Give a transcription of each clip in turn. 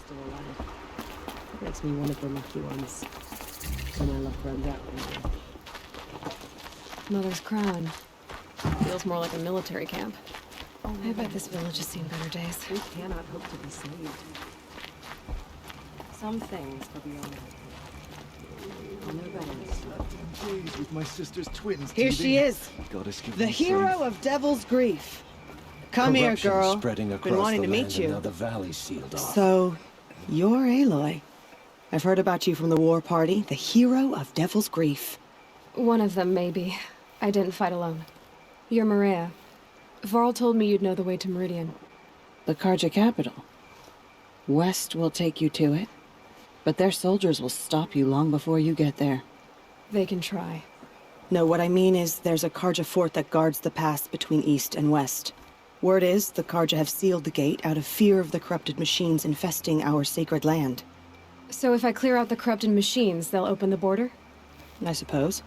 still alive. It makes me one of the lucky ones. So my luck runs out one day. Mother's crown. Feels more like a military camp. I bet this village has seen better days. We cannot hope to be saved. Some things are beyond our control. I'll know better. Pleased with my sister's twins. Here she is. Goddess keep The them hero safe. of Devil's Grief. Come here, Corruption girl. Spreading across Been wanting the to meet land, you. and now the valley's sealed off. So, you're Aloy. I've heard about you from the war party, the hero of Devil's Grief. One of them, maybe. I didn't fight alone. You're Maria. Varl told me you'd know the way to Meridian. The Karja capital. West will take you to it, but their soldiers will stop you long before you get there. They can try. No, what I mean is there's a Karja fort that guards the pass between East and West. Word is the Karja have sealed the gate out of fear of the corrupted machines infesting our sacred land. So if I clear out the corrupted machines, they'll open the border? I suppose.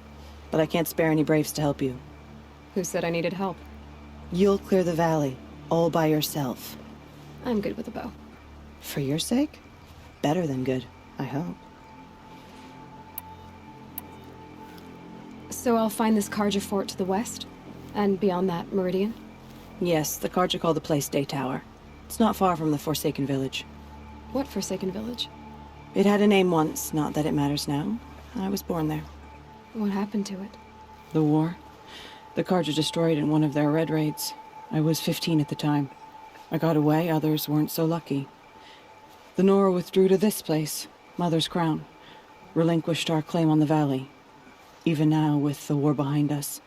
But I can't spare any braves to help you. Who said I needed help? You'll clear the valley, all by yourself. I'm good with a bow. For your sake? Better than good, I hope. So I'll find this Karja fort to the west? And beyond that, Meridian? Yes, the Karja call the place Day Tower. It's not far from the Forsaken Village. What Forsaken Village? It had a name once, not that it matters now. I was born there. What happened to it? The war. The Karja destroyed in one of their red raids. I was 15 at the time. I got away, others weren't so lucky. The Nora withdrew to this place, Mother's Crown. Relinquished our claim on the valley. Even now, with the war behind us,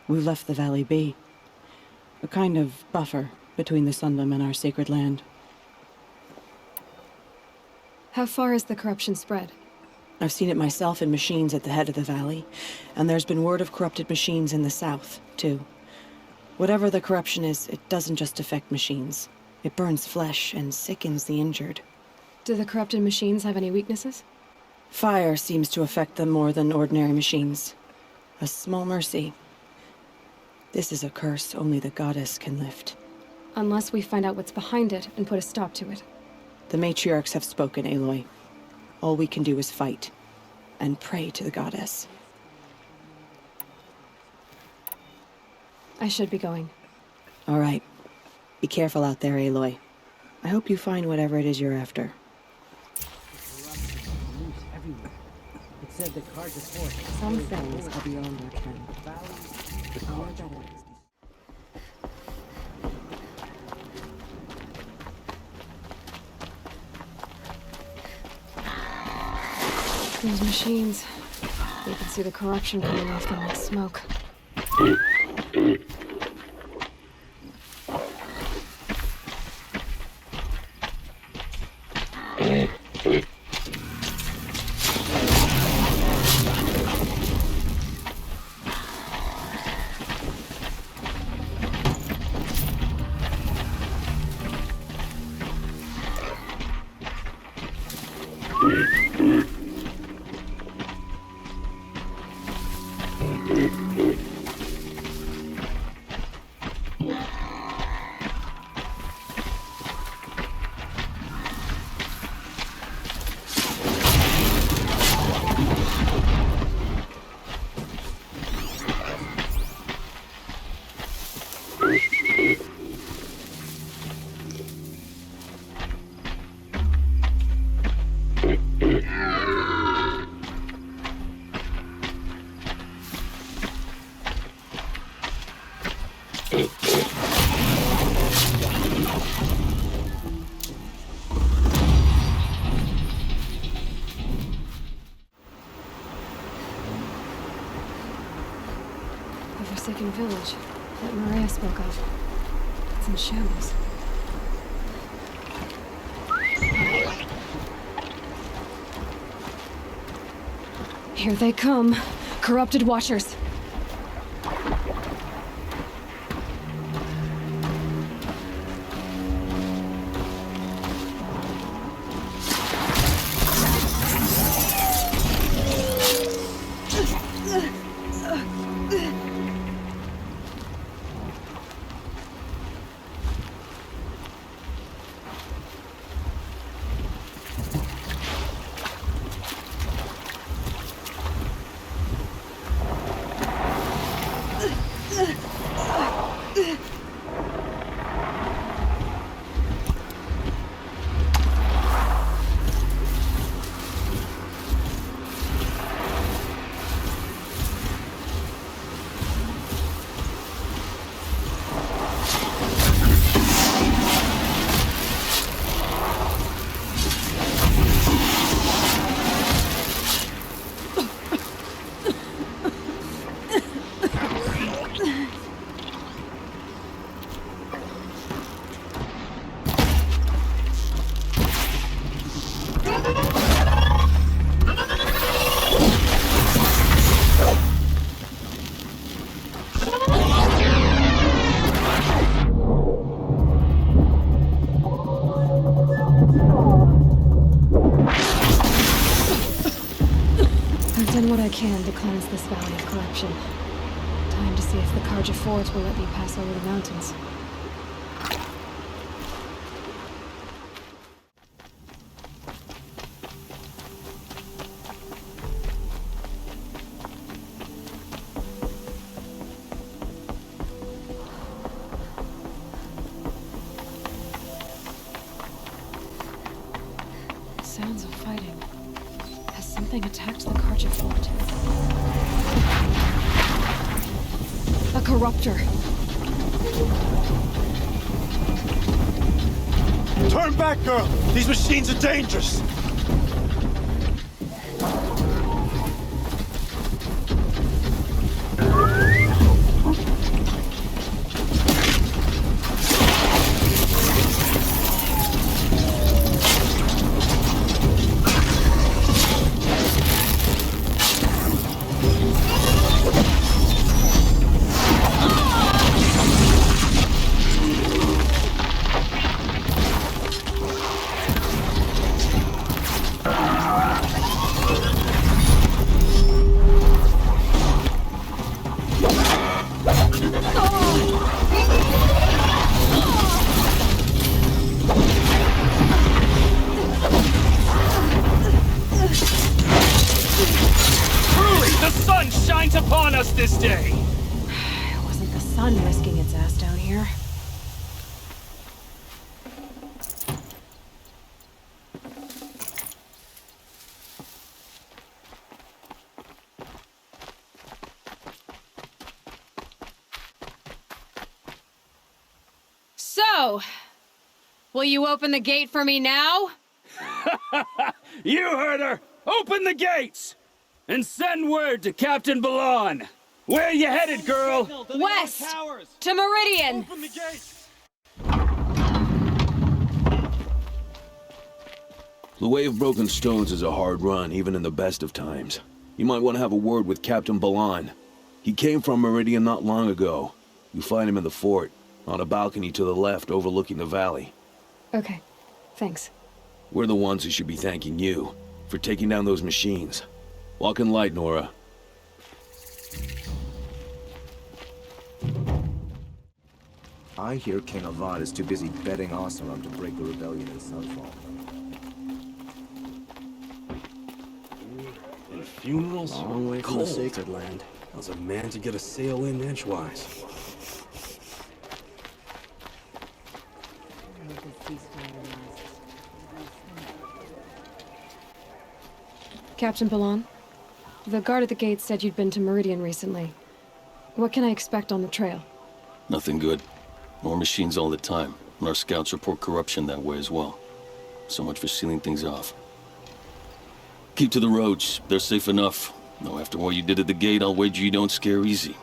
we've left the valley be. A kind of buffer between the Sundom and our sacred land. How far has the corruption spread? I've seen it myself in machines at the head of the valley, and there's been word of corrupted machines in the south, too. Whatever the corruption is, it doesn't just affect machines. It burns flesh and sickens the injured. Do the corrupted machines have any weaknesses? Fire seems to affect them more than ordinary machines. A small mercy. This is a curse only the goddess can lift. Unless we find out what's behind it and put a stop to it. The matriarchs have spoken, Aloy. All we can do is fight, and pray to the goddess. I should be going. All right. Be careful out there, Aloy. I hope you find whatever it is you're after. Loose everywhere. It said the Karja fort. Some things are beyond our ken. I'll know better. Those machines. You can see the corruption coming off them like smoke. The Forsaken Village that Maria spoke of. It's in shambles. Here they come. Corrupted Watchers. doing what I can to cleanse this valley of corruption. Time to see if the Carja Fort will let me pass over the mountains. Sounds of fighting. Has something attacked the Carja Fort? A corruptor. Turn back, girl! These machines are dangerous! Upon us this day! It wasn't the sun risking its ass down here. So, will you open the gate for me now? You heard her! Open the gates! And send word to Captain Balon! Where you headed, girl? West! To Meridian! Open the gates! The Way of Broken Stones is a hard run, even in the best of times. You might want to have a word with Captain Balon. He came from Meridian not long ago. You find him in the fort, on a balcony to the left overlooking the valley. Okay, thanks. We're the ones who should be thanking you for taking down those machines. Walk in light, Nora. I hear King Avad is too busy betting Oseram to break the rebellion in Sunfall. And funerals? Long way from the sacred land. How's a man to get a sail in edgewise? Captain Balon, the guard at the gate said you'd been to Meridian recently. What can I expect on the trail? Nothing good. More machines all the time, and our scouts report corruption that way as well. So much for sealing things off. Keep to the roads. They're safe enough. Though after what you did at the gate, I'll wager you don't scare easy.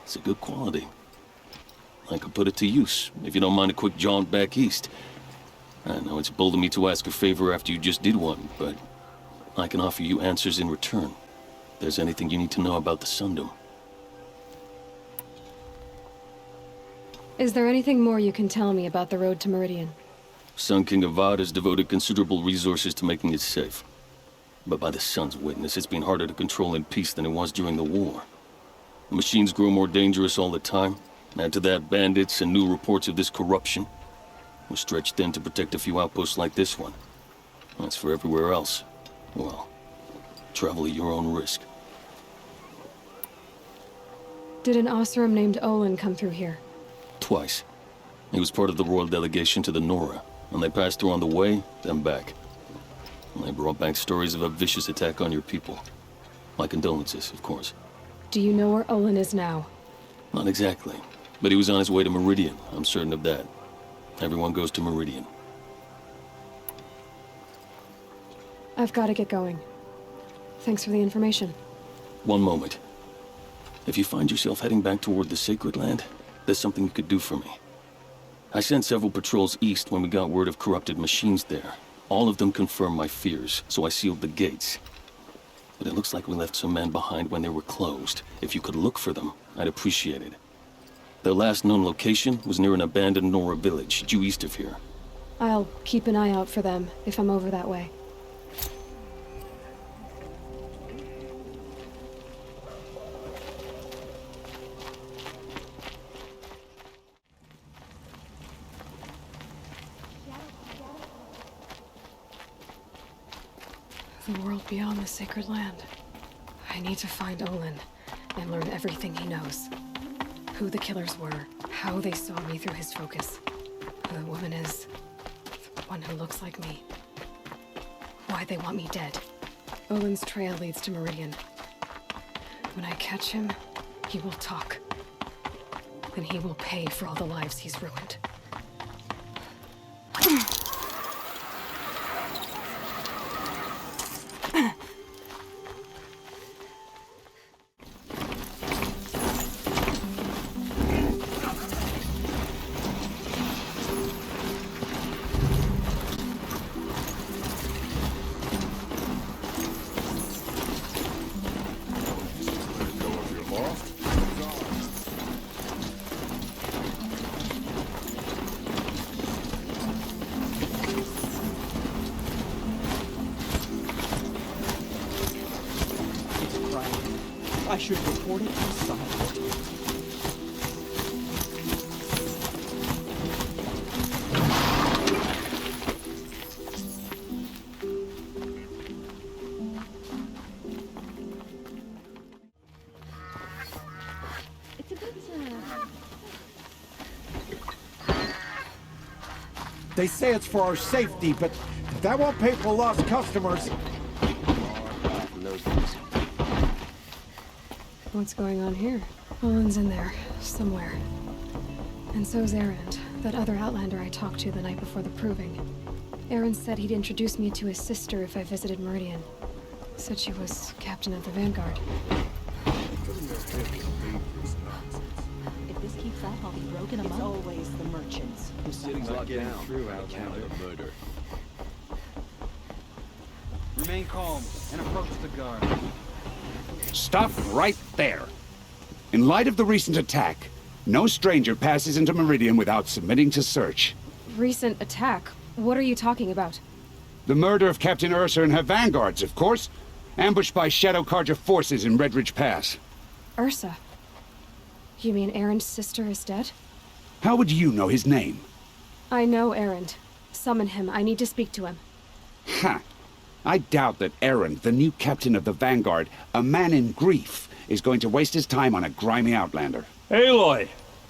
It's a good quality. I could put it to use, if you don't mind a quick jaunt back east. I know it's bold of me to ask a favor after you just did one, but I can offer you answers in return. If there's anything you need to know about the Sundom. Is there anything more you can tell me about the road to Meridian? Sun King Avad has devoted considerable resources to making it safe. But by the Sun's witness, it's been harder to control in peace than it was during the war. The machines grow more dangerous all the time. Add to that bandits and new reports of this corruption. We're stretched thin to protect a few outposts like this one. As for everywhere else, well, travel at your own risk. Did an Oseram named Olin come through here? Twice. He was part of the royal delegation to the Nora, and they passed through on the way, then back. And they brought back stories of a vicious attack on your people. My condolences, of course. Do you know where Olin is now? Not exactly, but he was on his way to Meridian, I'm certain of that. Everyone goes to Meridian. I've got to get going. Thanks for the information. One moment. If you find yourself heading back toward the Sacred Land, there's something you could do for me. I sent several patrols east when we got word of corrupted machines there. All of them confirmed my fears, so I sealed the gates. But it looks like we left some men behind when they were closed. If you could look for them, I'd appreciate it. Their last known location was near an abandoned Nora village, due east of here. I'll keep an eye out for them if I'm over that way. The world beyond the sacred land. I need to find Olin and learn everything he knows. Who the killers were, how they saw me through his focus. Who the woman is, the one who looks like me. Why they want me dead. Olin's trail leads to Meridian. When I catch him, he will talk. And he will pay for all the lives he's ruined. I should report it to science. They say it's for our safety, but that won't pay for lost customers. What's going on here? Olin's in there, somewhere. And so's Aaron, that other Outlander I talked to the night before the proving. Aaron said he'd introduce me to his sister if I visited Meridian. Said she was captain of the Vanguard. If this keeps up, I'll be broken among. It's always the merchants who City's suffer. locked down. Through account of murder. Remain calm and approach the guard. Stop right there. In light of the recent attack, no stranger passes into Meridian without submitting to search. Recent attack? What are you talking about? The murder of Captain Ursa and her vanguards, of course. Ambushed by Shadow Carja forces in Redridge Pass. Ursa? You mean Aaron's sister is dead? How would you know his name? I know Aaron. Summon him. I need to speak to him. Ha! I doubt that Aaron, the new captain of the Vanguard, a man in grief, is going to waste his time on a grimy outlander. Aloy!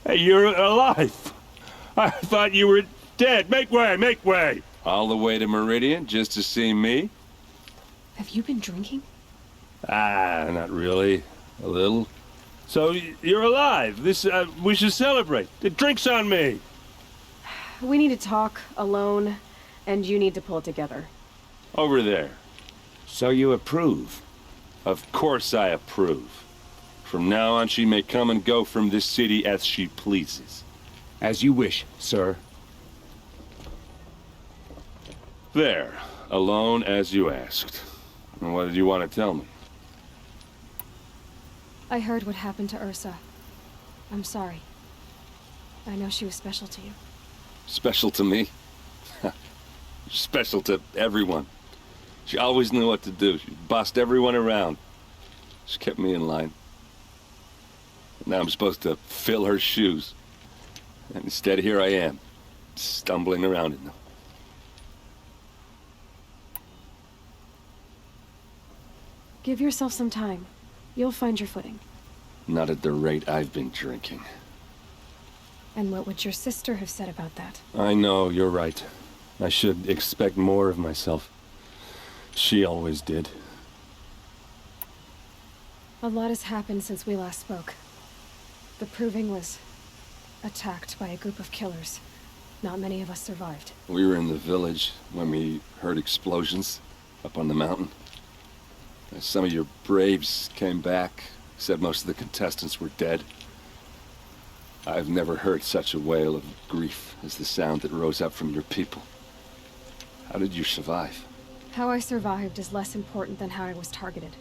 Hey, you're alive! I thought you were dead. Make way, make way! All the way to Meridian just to see me? Have you been drinking? Ah, not really. A little. So, you're alive. We should celebrate. The drink's on me. We need to talk, alone, and you need to pull it together. Over there. So you approve? Of course I approve. From now on, she may come and go from this city as she pleases. As you wish, sir. There. Alone as you asked. And what did you want to tell me? I heard what happened to Ursa. I'm sorry. I know she was special to you. Special to me? Special to everyone. She always knew what to do. She bossed everyone around. She kept me in line. Now I'm supposed to fill her shoes. And instead, here I am, stumbling around in them. Give yourself some time. You'll find your footing. Not at the rate I've been drinking. And what would your sister have said about that? I know, you're right. I should expect more of myself. She always did. A lot has happened since we last spoke. The Proving was attacked by a group of killers. Not many of us survived. We were in the village when we heard explosions up on the mountain. Some of your braves came back, said most of the contestants were dead. I've never heard such a wail of grief as the sound that rose up from your people. How did you survive? How I survived is less important than how I was targeted.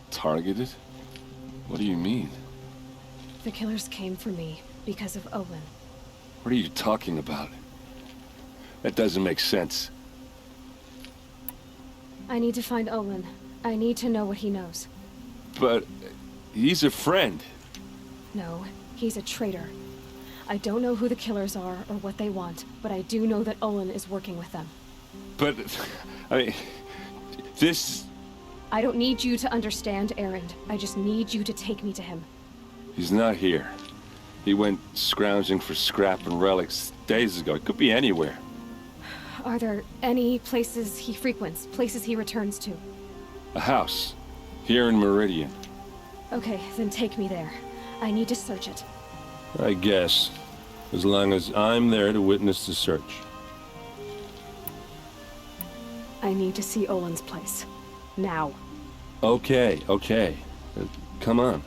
Targeted? What do you mean? The killers came for me because of Olin. What are you talking about? That doesn't make sense. I need to find Olin. I need to know what he knows. But he's a friend. No, he's a traitor. I don't know who the killers are or what they want, but I do know that Olin is working with them. But, I mean, This... I don't need you to understand, Aaron. I just need you to take me to him. He's not here. He went scrounging for scrap and relics days ago. It could be anywhere. Are there any places he frequents, places he returns to? A house. Here in Meridian. Okay, then take me there. I need to search it. I guess. As long as I'm there to witness the search. I need to see Olin's place. Now. Okay. Come on.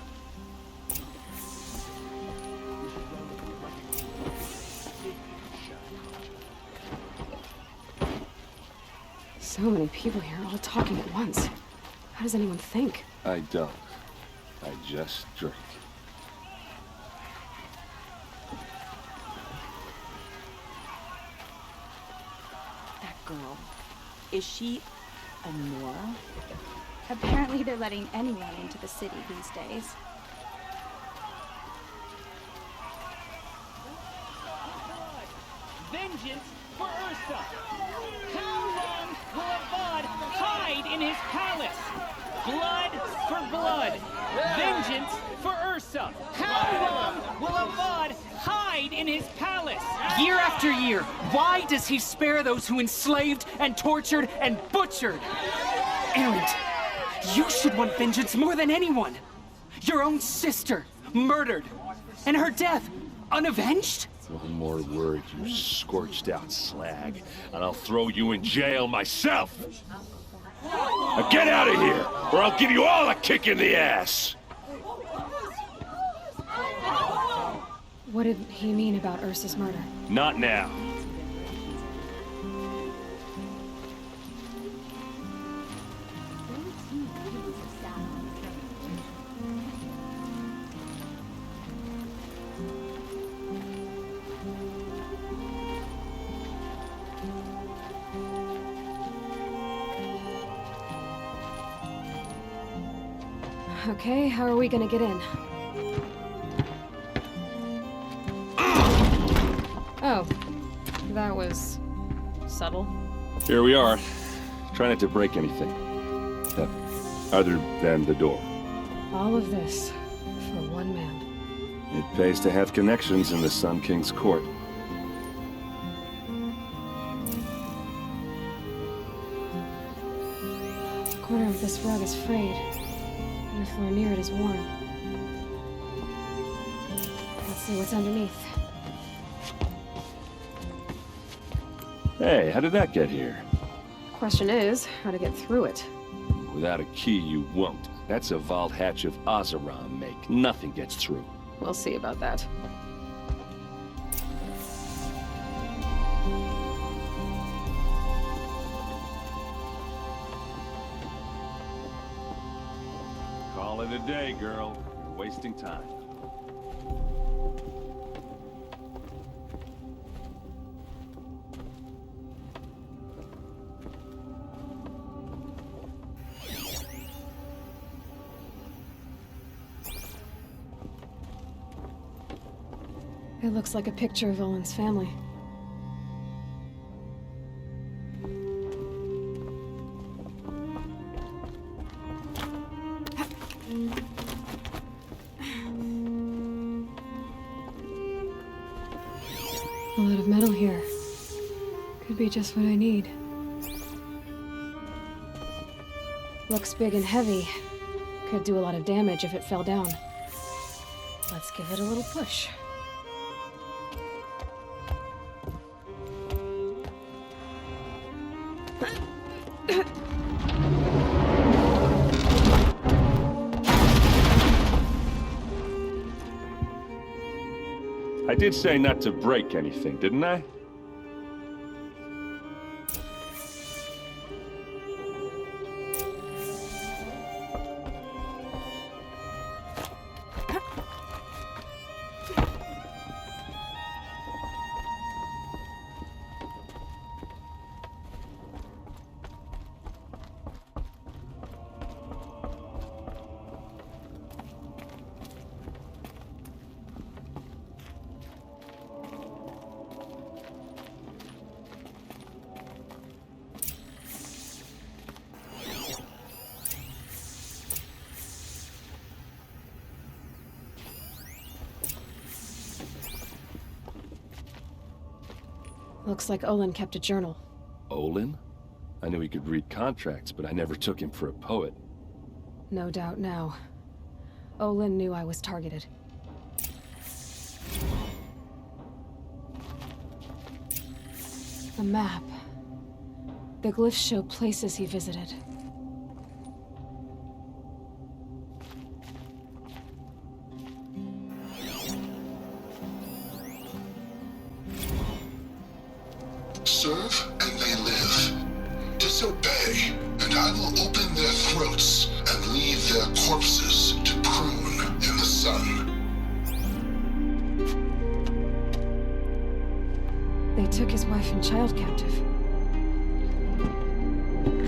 So many people here, all talking at once. How does anyone think? I don't. I just drink. That girl. Is she a Nora? Apparently they're letting anyone into the city these days. Vengeance for Ursa! How long will Avad hide in his palace? Blood for blood! Vengeance for Ursa! How long will Avad hide in his palace? Year after year, why does he spare those who enslaved and tortured and butchered? Erend, you should want vengeance more than anyone. Your own sister, murdered, and her death, unavenged? One more word, you scorched out slag, and I'll throw you in jail myself! Now get out of here, or I'll give you all a kick in the ass! What did he mean about Ursa's murder? Not now. Okay, how are we gonna get in? Oh, that was subtle. Here we are. Try not to break anything. Other than the door. All of this for one man. It pays to have connections in the Sun King's court. The corner of this rug is frayed, and the floor near it is worn. Let's see what's underneath. Hey, how did that get here? Question is, how to get through it. Without a key, you won't. That's a vault hatch of Oseram make. Nothing gets through. We'll see about that. Call it a day, girl. You're wasting time. It looks like a picture of Olin's family. A lot of metal here. Could be just what I need. Looks big and heavy. Could do a lot of damage if it fell down. Let's give it a little push. I did say not to break anything, didn't I? Looks like Olin kept a journal. Olin? I knew he could read contracts, but I never took him for a poet. No doubt now. Olin knew I was targeted. The map. The glyphs show places he visited. Serve and they live. Disobey, and I will open their throats and leave their corpses to prune in the sun. They took his wife and child captive.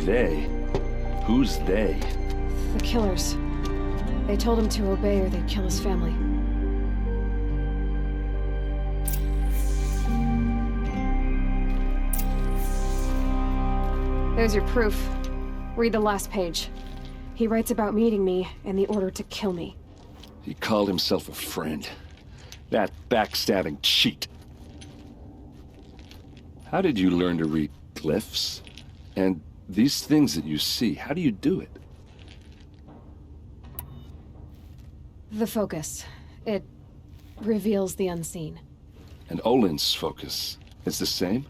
They? Who's they? The killers. They told him to obey or they'd kill his family. There's your proof. Read the last page. He writes about meeting me and the order to kill me. He called himself a friend. That backstabbing cheat. How did you learn to read glyphs? And these things that you see, how do you do it? The focus. It reveals the unseen. And Olin's focus is the same?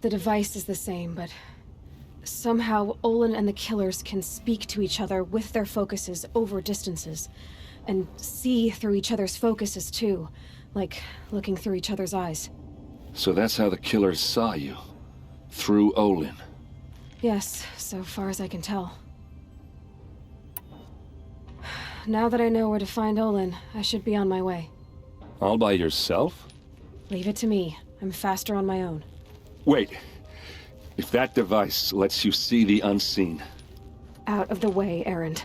The device is the same, but somehow Olin and the killers can speak to each other with their focuses over distances. And see through each other's focuses too, like looking through each other's eyes. So that's how the killers saw you? Through Olin? Yes, so far as I can tell. Now that I know where to find Olin, I should be on my way. All by yourself? Leave it to me. I'm faster on my own. Wait. If that device lets you see the unseen... Out of the way, Aaron.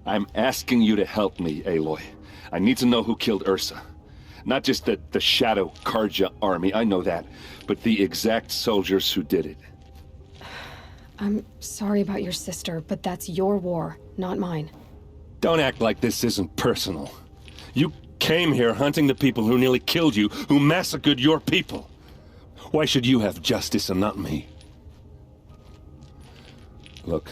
I'm asking you to help me, Aloy. I need to know who killed Ursa. Not just the Shadow Karja army, I know that, but the exact soldiers who did it. I'm sorry about your sister, but that's your war, not mine. Don't act like this isn't personal. You came here hunting the people who nearly killed you, who massacred your people. Why should you have justice and not me? Look,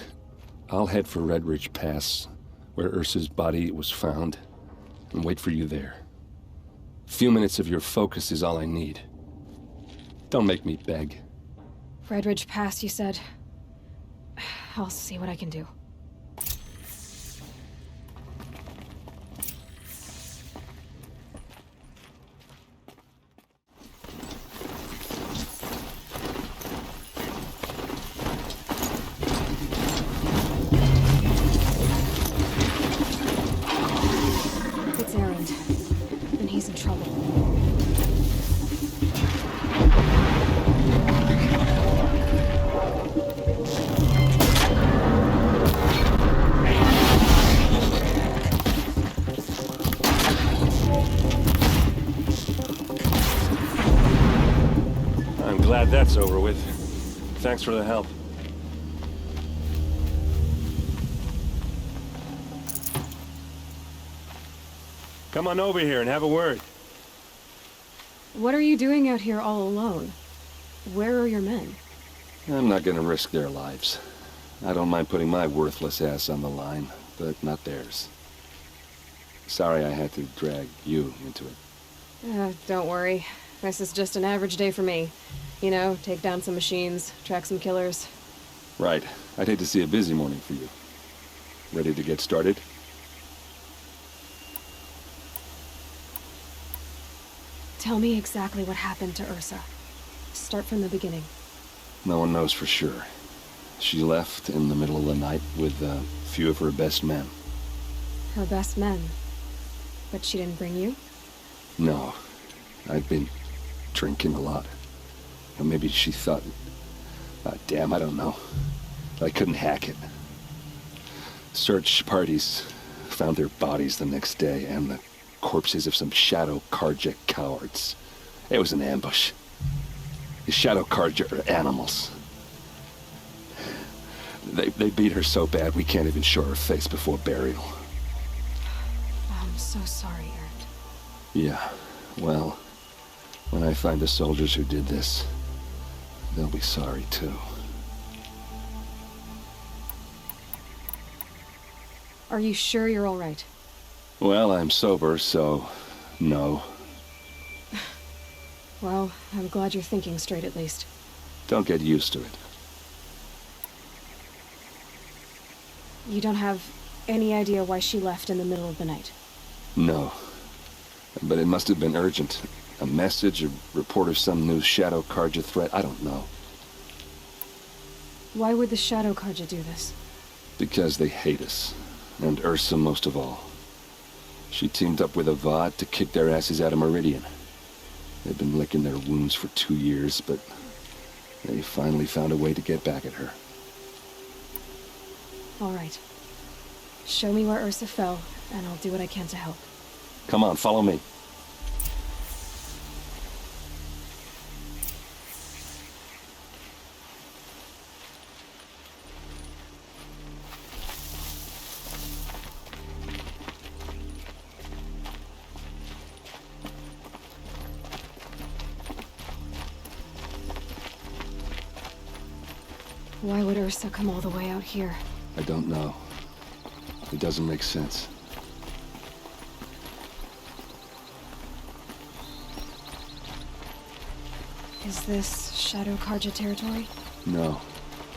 I'll head for Red Ridge Pass, where Ursa's body was found, and wait for you there. A few minutes of your focus is all I need. Don't make me beg. Red Ridge Pass, you said? I'll see what I can do. It's Aaron, and he's in trouble. I'm glad that's over with. Thanks for the help. Come on over here and have a word. What are you doing out here all alone? Where are your men? I'm not gonna risk their lives. I don't mind putting my worthless ass on the line, but not theirs. Sorry I had to drag you into it. Don't worry. This is just an average day for me. You know, take down some machines, track some killers. Right. I'd hate to see a busy morning for you. Ready to get started? Tell me exactly what happened to Ursa. Start from the beginning. No one knows for sure. She left in the middle of the night with a few of her best men. Her best men? But she didn't bring you? No. I'd been drinking a lot. Or maybe she thought... damn, I don't know. I couldn't hack it. Search parties found their bodies the next day, and the corpses of some Shadow Karja cowards. It was an ambush. The Shadow Karja are animals. They beat her so bad we can't even show her face before burial. I'm so sorry, Aaron. Yeah, well, when I find the soldiers who did this, they'll be sorry too. Are you sure you're all right? Well, I'm sober, so no. Well, I'm glad you're thinking straight at least. Don't get used to it. You don't have any idea why she left in the middle of the night? No. But it must have been urgent. A message, a report of some new Shadow Carja threat, I don't know. Why would the Shadow Carja do this? Because they hate us. And Ursa most of all. She teamed up with Avad to kick their asses out of Meridian. They've been licking their wounds for 2 years, but they finally found a way to get back at her. All right. Show me where Ursa fell, and I'll do what I can to help. Come on, follow me. Why would Ursa come all the way out here? I don't know. It doesn't make sense. Is this Shadow Carja territory? No.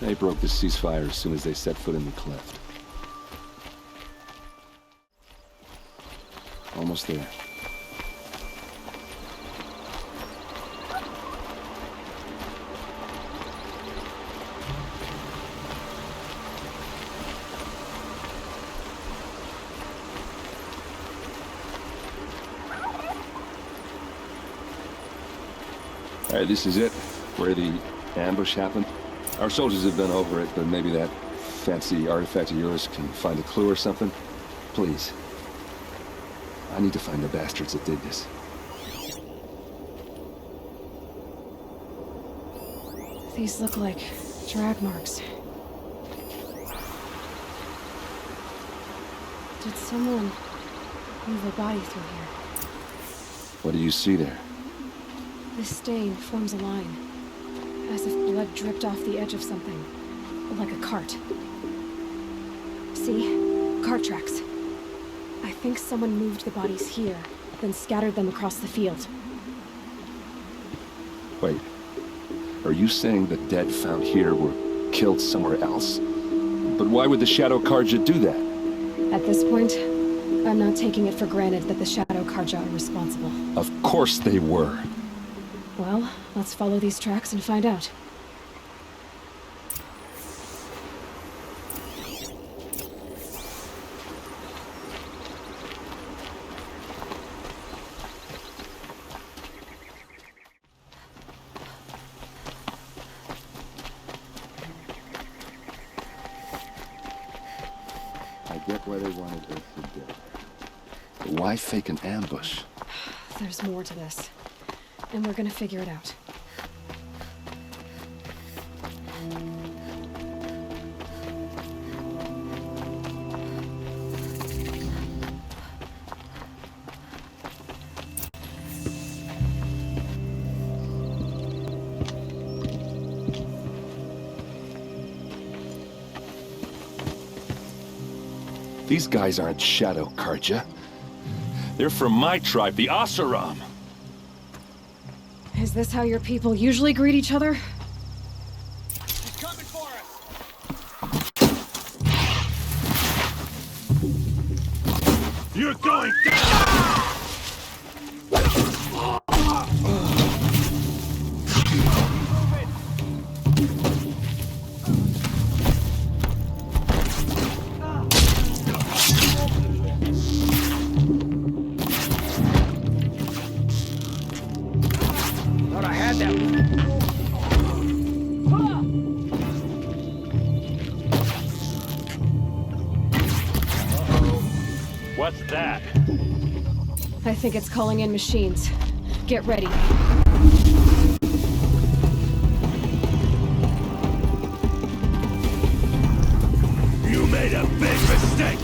They broke the ceasefire as soon as they set foot in the cleft. Almost there. All right, this is it, where the ambush happened. Our soldiers have been over it, but maybe that fancy artifact of yours can find a clue or something. Please. I need to find the bastards that did this. These look like drag marks. Did someone move a body through here? What do you see there? This stain forms a line, as if blood dripped off the edge of something, like a cart. See? Cart tracks. I think someone moved the bodies here, then scattered them across the field. Wait. Are you saying the dead found here were killed somewhere else? But why would the Shadow Carja do that? At this point, I'm not taking it for granted that the Shadow Carja are responsible. Of course they were. Well, let's follow these tracks and find out. I get why they wanted Ursa dead. But why fake an ambush? There's more to this, and we're gonna figure it out. These guys aren't Shadow Carja. They're from my tribe, the Oseram. Is this how your people usually greet each other? He's coming for us! You're going down! Thought I had that one. What's that? I think it's calling in machines. Get ready. You made a big mistake!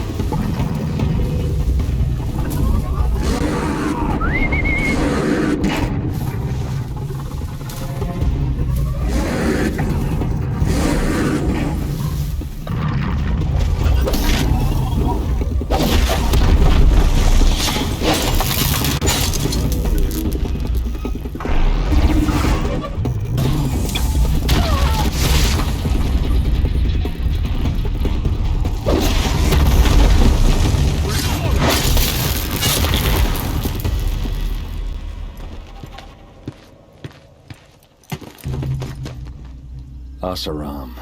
Oseram,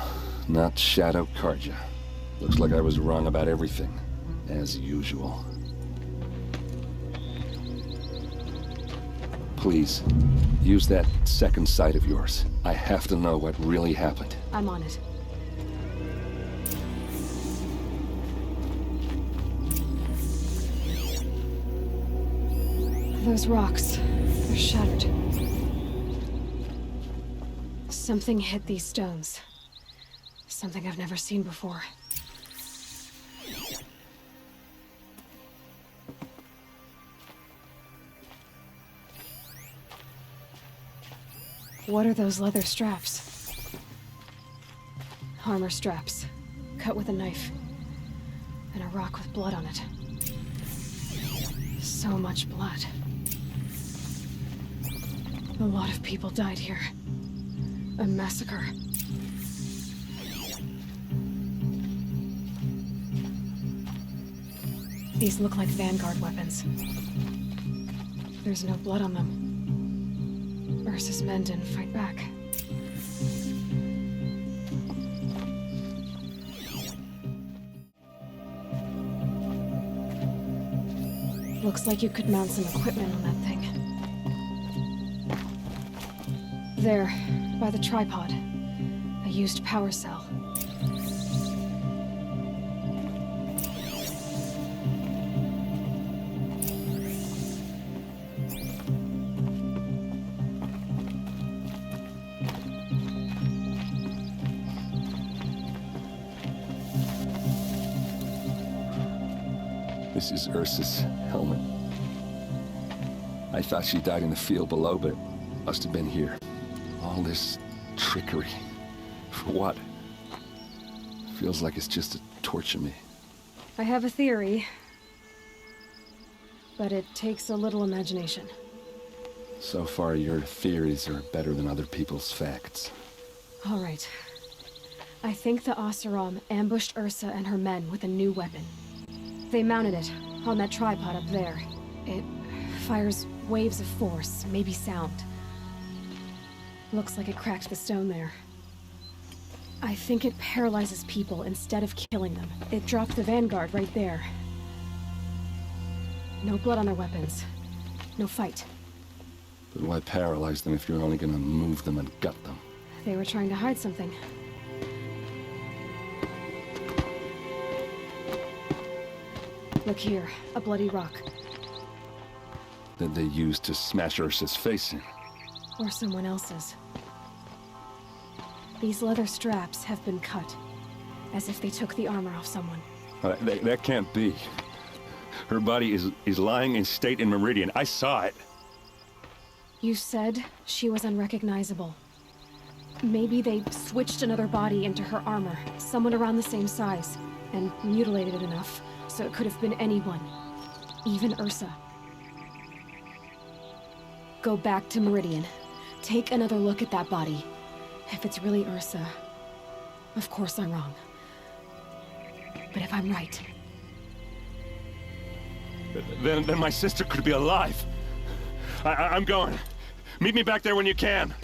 not Shadow Karja. Looks like I was wrong about everything, as usual. Please, use that second sight of yours. I have to know what really happened. I'm on it. Those rocks, they're shattered. Something hit these stones. Something I've never seen before. What are those leather straps? Armor straps, cut with a knife. And a rock with blood on it. So much blood. A lot of people died here. A massacre. These look like Vanguard weapons. There's no blood on them. Ursa's men didn't fight back. Looks like you could mount some equipment on that thing. There, by the tripod. A used power cell. This is Ursa's helmet. I thought she died in the field below, but must have been here. All this trickery. For what? Feels like it's just to torture me. I have a theory, but it takes a little imagination. So far, your theories are better than other people's facts. All right. I think the Oseram ambushed Ursa and her men with a new weapon. They mounted it on that tripod up there. It fires waves of force, maybe sound. Looks like it cracked the stone there. I think it paralyzes people instead of killing them. It dropped the Vanguard right there. No blood on their weapons. No fight. But why paralyze them if you're only gonna move them and gut them? They were trying to hide something. Look here, a bloody rock. That they used to smash Ursa's face in. Or someone else's. These leather straps have been cut, as if they took the armor off someone. That can't be. Her body is lying in state in Meridian. I saw it. You said she was unrecognizable. Maybe they switched another body into her armor, someone around the same size, and mutilated it enough so it could have been anyone, even Ursa. Go back to Meridian. Take another look at that body. If it's really Ursa, of course I'm wrong. But if I'm right... Then my sister could be alive. I'm going. Meet me back there when you can.